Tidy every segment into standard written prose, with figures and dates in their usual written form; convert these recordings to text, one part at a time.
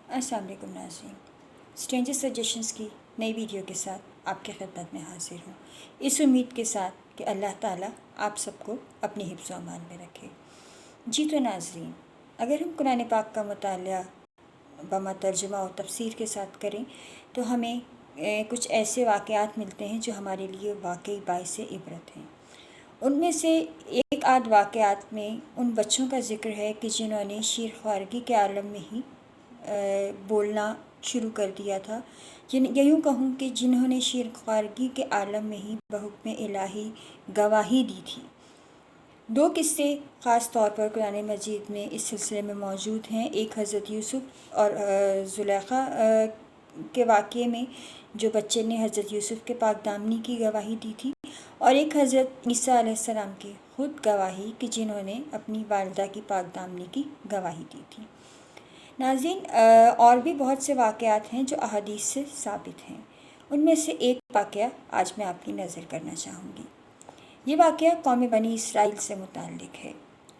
السلام علیکم ناظرین، اسٹرینجر سجیشنز کی نئی ویڈیو کے ساتھ آپ کی خدمت میں حاضر ہوں، اس امید کے ساتھ کہ اللہ تعالیٰ آپ سب کو اپنی حفظ و امان میں رکھے۔ جی تو ناظرین، اگر ہم قرآن پاک کا مطالعہ بما ترجمہ اور تفسیر کے ساتھ کریں تو ہمیں کچھ ایسے واقعات ملتے ہیں جو ہمارے لیے واقعی باعث عبرت ہیں۔ ان میں سے ایک آدھ واقعات میں ان بچوں کا ذکر ہے کہ جنہوں نے شیر خوارگی کے عالم میں ہی بولنا شروع کر دیا تھا، یوں کہوں کہ جنہوں نے شیر خوارگی کے عالم میں ہی بحکم الہی گواہی دی تھی۔ دو قصے خاص طور پر قرآن مجید میں اس سلسلے میں موجود ہیں۔ ایک حضرت یوسف اور زلیخا کے واقعے میں جو بچے نے حضرت یوسف کے پاک دامنی کی گواہی دی تھی، اور ایک حضرت عیسیٰ علیہ السلام کی خود گواہی کہ جنہوں نے اپنی والدہ کی پاک دامنی کی گواہی دی تھی۔ ناظرین، اور بھی بہت سے واقعات ہیں جو احادیث سے ثابت ہیں۔ ان میں سے ایک واقعہ آج میں آپ کی نظر کرنا چاہوں گی۔ یہ واقعہ قوم بنی اسرائیل سے متعلق ہے۔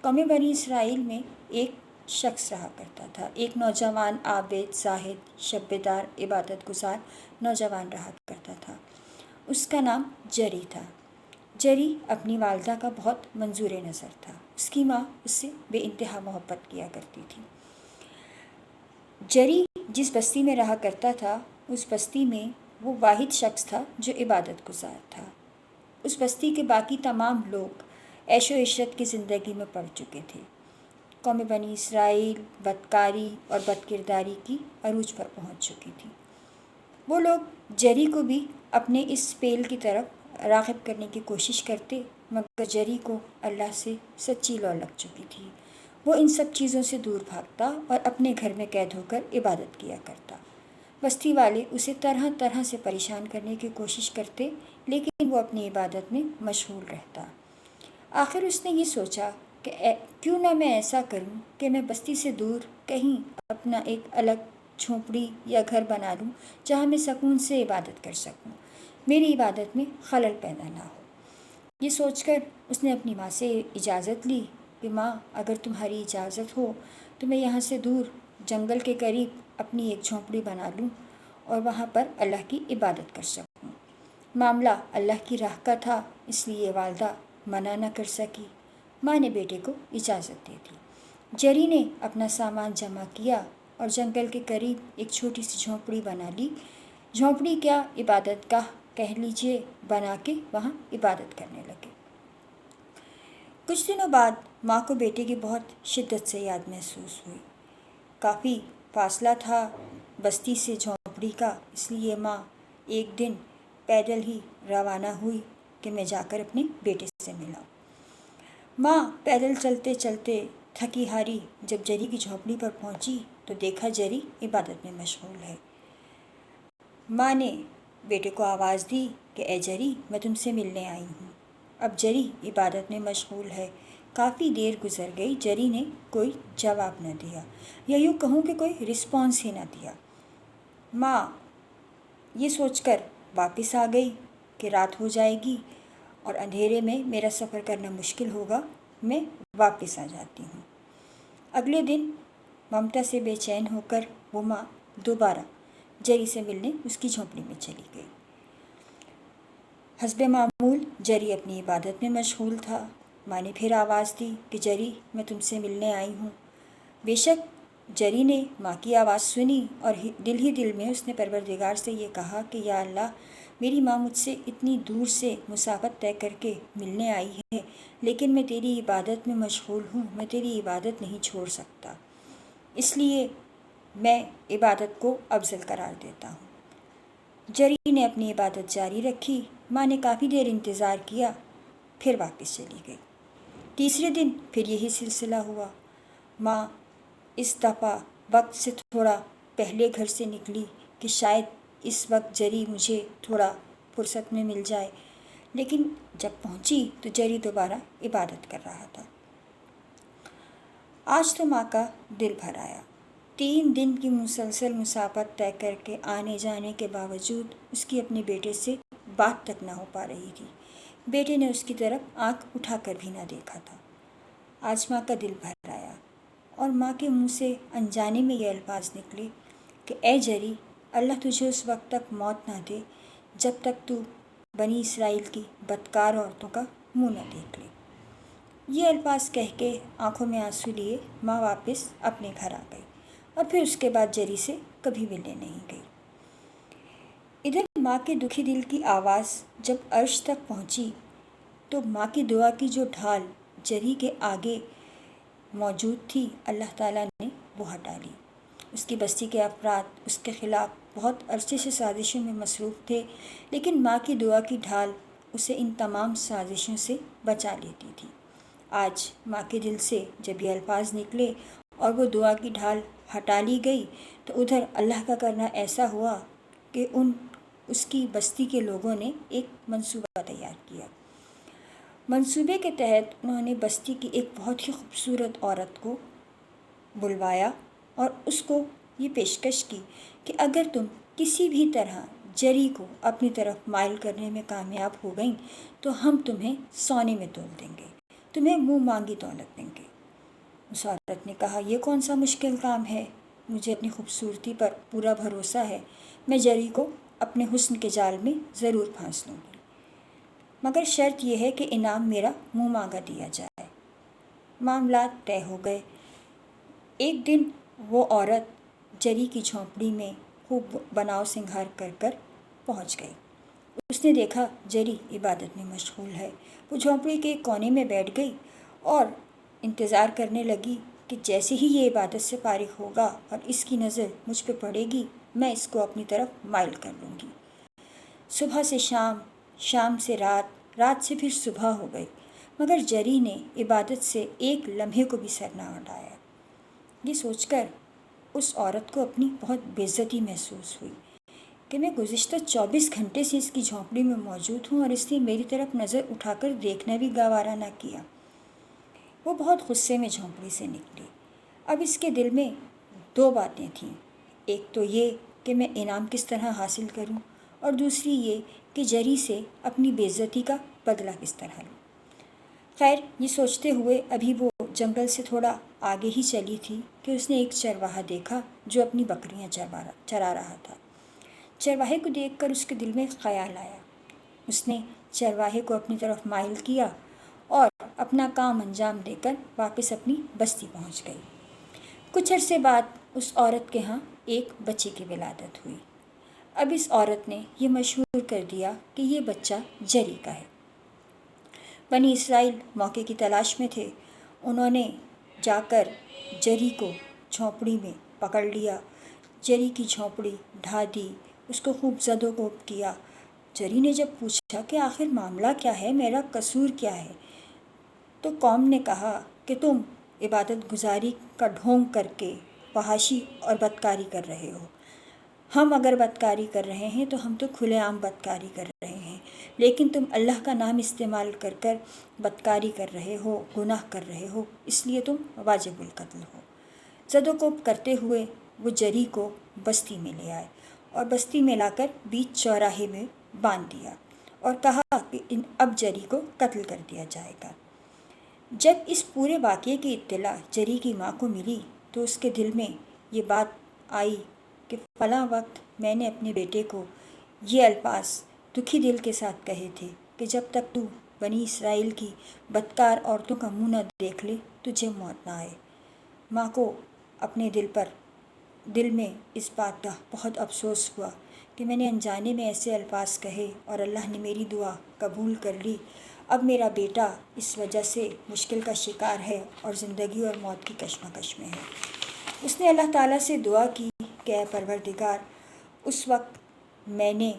قوم بنی اسرائیل میں ایک شخص رہا کرتا تھا، ایک نوجوان عابد، زاہد، شب بیدار، عبادت گزار نوجوان رہا کرتا تھا۔ اس کا نام جری تھا۔ جری اپنی والدہ کا بہت منظور نظر تھا۔ اس کی ماں اس سے بے انتہا محبت کیا کرتی تھی۔ جری جس بستی میں رہا کرتا تھا، اس بستی میں وہ واحد شخص تھا جو عبادت گزار تھا۔ اس بستی کے باقی تمام لوگ عیش و عشرت کی زندگی میں پڑ چکے تھے۔ قوم بنی اسرائیل بدکاری اور بد کرداری کی عروج پر پہنچ چکی تھی۔ وہ لوگ جری کو بھی اپنے اس پیل کی طرف راغب کرنے کی کوشش کرتے، مگر جری کو اللہ سے سچی لو لگ چکی تھی۔ وہ ان سب چیزوں سے دور بھاگتا اور اپنے گھر میں قید ہو کر عبادت کیا کرتا۔ بستی والے اسے طرح طرح سے پریشان کرنے کی کوشش کرتے، لیکن وہ اپنی عبادت میں مشغول رہتا۔ آخر اس نے یہ سوچا کہ کیوں نہ میں ایسا کروں کہ میں بستی سے دور کہیں اپنا ایک الگ جھونپڑی یا گھر بنا لوں جہاں میں سکون سے عبادت کر سکوں، میری عبادت میں خلل پیدا نہ ہو۔ یہ سوچ کر اس نے اپنی ماں سے اجازت لی کہ ماں، اگر تمہاری اجازت ہو تو میں یہاں سے دور جنگل کے قریب اپنی ایک جھونپڑی بنا لوں اور وہاں پر اللہ کی عبادت کر سکوں۔ معاملہ اللہ کی راہ کا تھا، اس لیے والدہ منع نہ کر سکی۔ ماں نے بیٹے کو اجازت دے دی۔ جری نے اپنا سامان جمع کیا اور جنگل کے قریب ایک چھوٹی سی جھونپڑی بنا لی۔ جھونپڑی کیا، عبادت گاہ کہہ لیجیے، بنا کے وہاں عبادت کرنے لگے۔ کچھ دنوں بعد ماں کو بیٹے کی بہت شدت سے یاد محسوس ہوئی۔ کافی فاصلہ تھا بستی سے جھونپڑی کا، اس لیے ماں ایک دن پیدل ہی روانہ ہوئی کہ میں جا کر اپنے بیٹے سے ملا۔ ماں پیدل چلتے چلتے تھکی ہاری جب جری کی جھونپڑی پر پہنچی تو دیکھا جری عبادت میں مشغول ہے۔ ماں نے بیٹے کو آواز دی کہ اے جری، میں تم سے ملنے آئی ہوں۔ اب جری عبادت میں مشغول ہے۔ کافی دیر گزر گئی، جری نے کوئی جواب نہ دیا، یا یوں کہوں کہ کوئی رسپانس ہی نہ دیا۔ ماں یہ سوچ کر واپس آ گئی کہ رات ہو جائے گی اور اندھیرے میں میرا سفر کرنا مشکل ہوگا، میں واپس آ جاتی ہوں۔ اگلے دن ممتا سے بے چین ہو کر وہ ماں دوبارہ جری سے ملنے اس کی جھونپڑی میں چلی گئی۔ حسب معمول جری اپنی عبادت میں مشغول تھا۔ ماں نے پھر آواز دی کہ جری، میں تم سے ملنے آئی ہوں۔ بے شک جری نے ماں کی آواز سنی اور ہی دل میں اس نے پروردگار سے یہ کہا کہ یا اللہ، میری ماں مجھ سے اتنی دور سے مسافت طے کر کے ملنے آئی ہے، لیکن میں تیری عبادت میں مشغول ہوں، میں تیری عبادت نہیں چھوڑ سکتا، اس لیے میں عبادت کو افضل قرار دیتا ہوں۔ جری نے اپنی عبادت جاری رکھی۔ ماں نے کافی دیر انتظار کیا، پھر واپس چلی گئی۔ تیسرے دن پھر یہی سلسلہ ہوا۔ ماں اس دفعہ وقت سے تھوڑا پہلے گھر سے نکلی کہ شاید اس وقت جری مجھے تھوڑا فرصت میں مل جائے، لیکن جب پہنچی تو جری دوبارہ عبادت کر رہا تھا۔ آج تو ماں کا دل بھر آیا۔ 3 دن کی مسلسل مسافت طے کر کے آنے جانے کے باوجود اس کی اپنے بیٹے سے بات تک نہ ہو پا رہی تھی۔ بیٹے نے اس کی طرف آنکھ اٹھا کر بھی نہ دیکھا تھا۔ آج ماں کا دل بھر آیا اور ماں کے منہ سے انجانے میں یہ الفاظ نکلے کہ اے جری، اللہ تجھے اس وقت تک موت نہ دے جب تک تو بنی اسرائیل کی بدکار عورتوں کا منہ نہ دیکھ لے۔ یہ الفاظ کہہ کے آنکھوں میں آنسو لیے ماں واپس اپنے گھر آ گئی اور پھر اس کے بعد جری سے کبھی ملنے نہیں گئی۔ ادھر ماں کے دکھی دل کی آواز جب عرش تک پہنچی تو ماں کی دعا کی جو ڈھال جری کے آگے موجود تھی، اللہ تعالیٰ نے وہ ہٹا لی۔ اس کی بستی کے افراد اس کے خلاف بہت عرصے سے سازشوں میں مصروف تھے، لیکن ماں کی دعا کی ڈھال اسے ان تمام سازشوں سے بچا لیتی تھی۔ آج ماں کے دل سے جب یہ الفاظ نکلے اور وہ دعا کی ڈھال ہٹا لی گئی تو ادھر اللہ کا کرنا ایسا ہوا کہ اس کی بستی کے لوگوں نے ایک منصوبہ تیار کیا۔ منصوبے کے تحت انہوں نے بستی کی ایک بہت ہی خوبصورت عورت کو بلوایا اور اس کو یہ پیشکش کی کہ اگر تم کسی بھی طرح جری کو اپنی طرف مائل کرنے میں کامیاب ہو گئیں تو ہم تمہیں سونے میں تول دیں گے، تمہیں منہ مانگی دولت دیں گے۔ اس عورت نے کہا، یہ کون سا مشکل کام ہے، مجھے اپنی خوبصورتی پر پورا بھروسہ ہے، میں جری کو اپنے حسن کے جال میں ضرور پھانس لوں گی، مگر شرط یہ ہے کہ انعام میرا منہ مانگا دیا جائے۔ معاملات طے ہو گئے۔ ایک دن وہ عورت جری کی جھونپڑی میں خوب بناؤ سنگھار کر کر پہنچ گئی۔ اس نے دیکھا جری عبادت میں مشغول ہے۔ وہ جھونپڑی کے ایک کونے میں بیٹھ گئی اور انتظار کرنے لگی کہ جیسے ہی یہ عبادت سے فارغ ہوگا اور اس کی نظر مجھ پہ پڑے گی، میں اس کو اپنی طرف مائل کر لوں گی۔ صبح سے شام، شام سے رات، رات سے پھر صبح ہو گئی، مگر جری نے عبادت سے ایک لمحے کو بھی سر نہ ہٹایا۔ یہ سوچ کر اس عورت کو اپنی بہت بے عزتی محسوس ہوئی کہ میں گزشتہ 24 گھنٹے سے اس کی جھونپڑی میں موجود ہوں اور اس نے میری طرف نظر اٹھا کر دیکھنا بھی گوارا نہ کیا۔ وہ بہت غصے میں جھونپڑی سے نکلی۔ اب اس کے دل میں دو باتیں تھیں، ایک تو یہ کہ میں انعام کس طرح حاصل کروں، اور دوسری یہ کہ جری سے اپنی بے عزتی کا بدلہ کس طرح لوں۔ خیر، یہ سوچتے ہوئے ابھی وہ جنگل سے تھوڑا آگے ہی چلی تھی کہ اس نے ایک چرواہا دیکھا جو اپنی بکریاں چرا رہا تھا۔ چرواہے کو دیکھ کر اس کے دل میں خیال آیا۔ اس نے چرواہے کو اپنی طرف مائل کیا اور اپنا کام انجام دے کر واپس اپنی بستی پہنچ گئی۔ کچھ عرصے بعد اس عورت کے ہاں ایک بچے کی ولادت ہوئی۔ اب اس عورت نے یہ مشہور کر دیا کہ یہ بچہ جری کا ہے۔ بنی اسرائیل موقع کی تلاش میں تھے۔ انہوں نے جا کر جری کو جھونپڑی میں پکڑ لیا، جری کی جھونپڑی ڈھا دی، اس کو خوب زد و کوب کیا۔ جری نے جب پوچھا کہ آخر معاملہ کیا ہے، میرا قصور کیا ہے، تو قوم نے کہا کہ تم عبادت گزاری کا ڈھونگ کر کے فحاشی اور بدکاری کر رہے ہو۔ ہم اگر بدکاری کر رہے ہیں تو ہم تو کھلے عام بدکاری کر رہے ہیں، لیکن تم اللہ کا نام استعمال کر کر بدکاری کر رہے ہو، گناہ کر رہے ہو، اس لیے تم واجب القتل ہو۔ زد و کوب کرتے ہوئے وہ جری کو بستی میں لے آئے اور بستی میں لا کر بیچ چوراہے میں باندھ دیا اور کہا کہ اب جری کو قتل کر دیا جائے گا۔ جب اس پورے واقعے کی اطلاع جری کی ماں کو ملی تو اس کے دل میں یہ بات آئی کہ فلاں وقت میں نے اپنے بیٹے کو یہ الفاظ دکھی دل کے ساتھ کہے تھے کہ جب تک تو بنی اسرائیل کی بدکار عورتوں کا منہ نہ دیکھ لے تجھے موت نہ آئے۔ ماں کو اپنے دل میں اس بات کا بہت افسوس ہوا کہ میں نے انجانے میں ایسے الفاظ کہے اور اللہ نے میری دعا قبول کر لی۔ اب میرا بیٹا اس وجہ سے مشکل کا شکار ہے اور زندگی اور موت کی کشمکش میں ہے۔ اس نے اللہ تعالیٰ سے دعا کی کہ اے پروردگار، اس وقت میں نے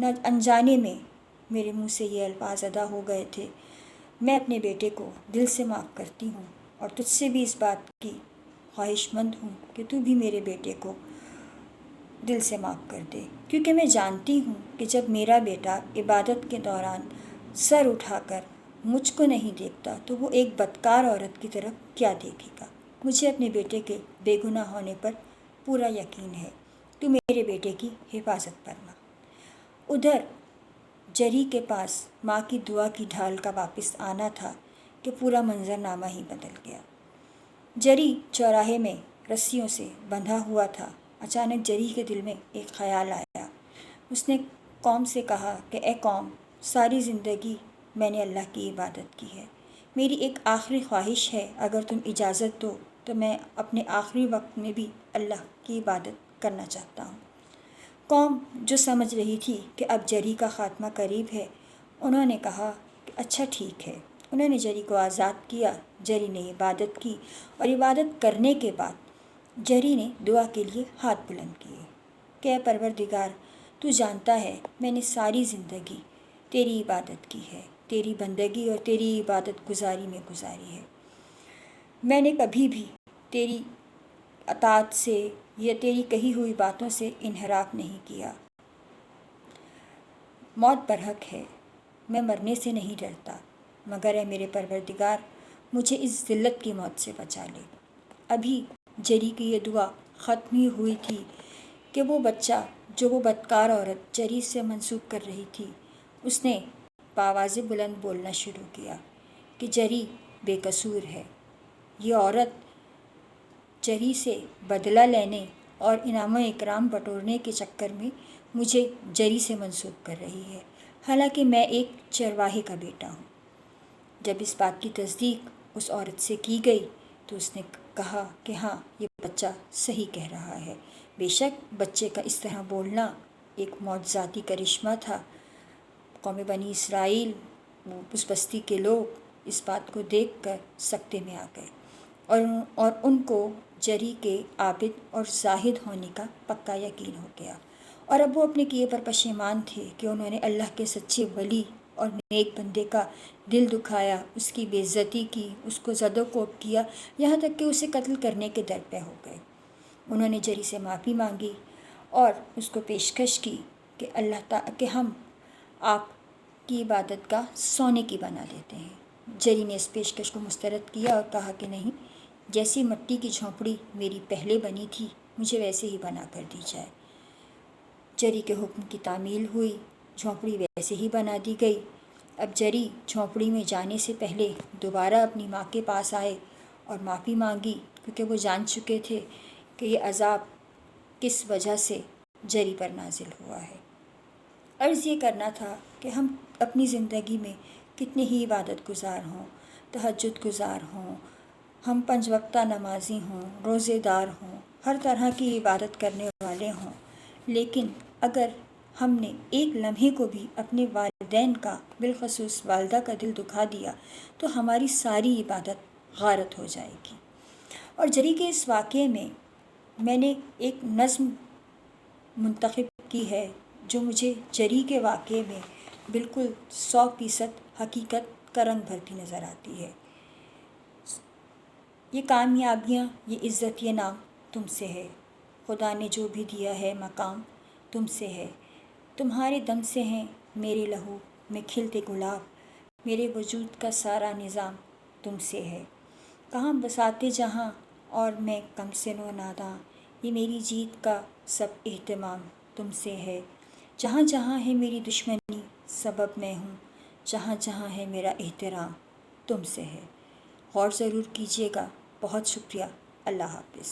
انجانے میں میرے منہ سے یہ الفاظ ادا ہو گئے تھے، میں اپنے بیٹے کو دل سے معاف کرتی ہوں اور تجھ سے بھی اس بات کی خواہش مند ہوں کہ تو بھی میرے بیٹے کو دل سے معاف کر دے، کیونکہ میں جانتی ہوں کہ جب میرا بیٹا عبادت کے دوران سر اٹھا کر مجھ کو نہیں دیکھتا تو وہ ایک بدکار عورت کی طرف کیا دیکھے گا۔ مجھے اپنے بیٹے کے بے گناہ ہونے پر پورا یقین ہے، تو میرے بیٹے کی حفاظت فرما۔ ادھر جری کے پاس ماں کی دعا کی ڈھال کا واپس آنا تھا کہ پورا منظرنامہ ہی بدل گیا۔ جری چوراہے میں رسیوں سے بندھا ہوا تھا اچانک جری کے دل میں ایک خیال آیا۔ اس نے قوم سے کہا کہ اے قوم، ساری زندگی میں نے اللہ کی عبادت کی ہے، میری ایک آخری خواہش ہے، اگر تم اجازت دو تو میں اپنے آخری وقت میں بھی اللہ کی عبادت کرنا چاہتا ہوں۔ قوم جو سمجھ رہی تھی کہ اب جری کا خاتمہ قریب ہے، انہوں نے کہا کہ اچھا ٹھیک ہے۔ انہوں نے جری کو آزاد کیا۔ جری نے عبادت کی اور عبادت کرنے کے بعد جری نے دعا کے لیے ہاتھ بلند کیے کہ اے پروردگار، تو جانتا ہے میں نے ساری زندگی تیری عبادت کی ہے، تیری بندگی اور تیری عبادت گزاری میں گزاری ہے۔ میں نے کبھی بھی تیری اطاعت سے یا تیری کہی ہوئی باتوں سے انحراف نہیں کیا۔ موت برحق ہے، میں مرنے سے نہیں ڈرتا، مگر اے میرے پروردگار، مجھے اس ذلت کی موت سے بچا لے۔ ابھی جری کی یہ دعا ختم ہی ہوئی تھی کہ وہ بچہ جو وہ بدکار عورت جری سے منسوب کر رہی تھی، اس نے بآواز بلند بولنا شروع کیا کہ جری بے قصور ہے۔ یہ عورت جری سے بدلہ لینے اور انعام و اکرام بٹورنے کے چکر میں مجھے جری سے منسوب کر رہی ہے، حالانکہ میں ایک چرواہے کا بیٹا ہوں۔ جب اس بات کی تصدیق اس عورت سے کی گئی تو اس نے کہا کہ ہاں، یہ بچہ صحیح کہہ رہا ہے۔ بے شک بچے کا اس طرح بولنا ایک معجزاتی کرشمہ تھا۔ قوم بنی اسرائیل، اس بستی کے لوگ اس بات کو دیکھ کر سکتے میں آ گئے اور ان کو جری کے عابد اور زاہد ہونے کا پکا یقین ہو گیا، اور اب وہ اپنے کیے پر پشیمان تھے کہ انہوں نے اللہ کے سچے ولی اور نیک بندے کا دل دکھایا، اس کی بے عزتی کی، اس کو زد و کوب کیا، یہاں تک کہ اسے قتل کرنے کے در پہ ہو گئے۔ انہوں نے جری سے معافی مانگی اور اس کو پیشکش کی کہ کہ ہم آپ کی عبادت کا سونے کی بنا دیتے ہیں۔ جری نے اس پیشکش کو مسترد کیا اور کہا کہ نہیں، جیسی مٹی کی جھونپڑی میری پہلے بنی تھی، مجھے ویسے ہی بنا کر دی جائے۔ جری کے حکم کی تعمیل ہوئی، جھونپڑی ویسے ہی بنا دی گئی۔ اب جری جھونپڑی میں جانے سے پہلے دوبارہ اپنی ماں کے پاس آئے اور معافی مانگی، کیونکہ وہ جان چکے تھے کہ یہ عذاب کس وجہ سے جری پر نازل ہوا ہے۔ عرض یہ کرنا تھا کہ ہم اپنی زندگی میں کتنے ہی عبادت گزار ہوں، تہجد گزار ہوں، ہم 5 وقتہ نمازی ہوں، روزے دار ہوں، ہر طرح کی عبادت کرنے والے ہوں، لیکن اگر ہم نے ایک لمحے کو بھی اپنے والدین کا، بالخصوص والدہ کا دل دکھا دیا تو ہماری ساری عبادت غارت ہو جائے گی۔ اور جری کے اس واقعے میں نے ایک نظم منتخب کی ہے جو مجھے جری کے واقعے میں بالکل 100% حقیقت کا رنگ بھرتی نظر آتی ہے۔ یہ کامیابیاں، یہ عزت، یہ نام تم سے ہے، خدا نے جو بھی دیا ہے مقام تم سے ہے، تمہارے دم سے ہیں میرے لہو میں کھلتے گلاب، میرے وجود کا سارا نظام تم سے ہے، کہاں بساتے جہاں اور میں کم سن و ناداں، یہ میری جیت کا سب اہتمام تم سے ہے، جہاں جہاں ہے میری دشمنی سبب میں ہوں، جہاں جہاں ہے میرا احترام تم سے ہے۔ غور ضرور کیجیے گا۔ بہت شکریہ۔ اللہ حافظ۔